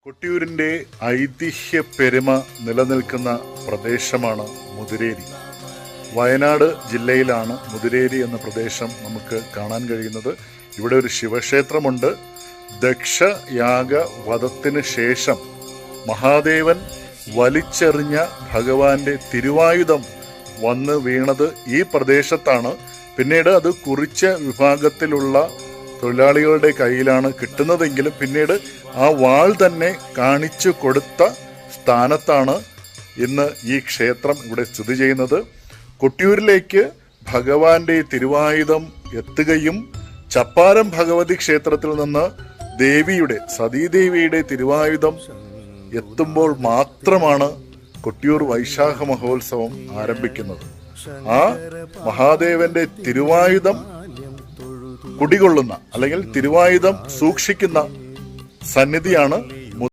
കൊട്ടിയൂരിന്റെ ഐതിഹ്യ പെരുമ നിലനിൽക്കുന്ന പ്രദേശമാണ് മുതിരേരി. വയനാട് ജില്ലയിലാണ് മുതിരേരി എന്ന പ്രദേശം നമുക്ക് കാണാൻ കഴിയുന്നത്. ഇവിടെ ഒരു ശിവക്ഷേത്രമുണ്ട്. ദക്ഷയാഗ വധത്തിന് ശേഷം മഹാദേവൻ വലിച്ചെറിഞ്ഞ ഭഗവാന്റെ തിരുവായുധം വന്ന് വീണത് ഈ പ്രദേശത്താണ്. പിന്നീട് അത് കുറിച്ച വിഭാഗത്തിലുള്ള തൊഴിലാളികളുടെ കയ്യിലാണ് കിട്ടുന്നതെങ്കിലും പിന്നീട് ആ വാൾ തന്നെ കാണിച്ചു കൊടുത്ത സ്ഥാനത്താണ് ഇന്ന് ഈ ക്ഷേത്രം ഇവിടെ സ്ഥിതി ചെയ്യുന്നത്. കൊട്ടിയൂരിലേക്ക് ഭഗവാന്റെ തിരുവായുധം എത്തുകയും ചപ്പാരം ഭഗവതി ക്ഷേത്രത്തിൽ നിന്ന് സതീദേവിയുടെ തിരുവായുധം എത്തുമ്പോൾ മാത്രമാണ് കൊട്ടിയൂർ വൈശാഖ മഹോത്സവം ആരംഭിക്കുന്നത്. ആ മഹാദേവന്റെ തിരുവായുധം കുടികൊള്ളുന്ന അല്ലെങ്കിൽ തിരുവായുധം സൂക്ഷിക്കുന്ന സന്നിധിയാണ്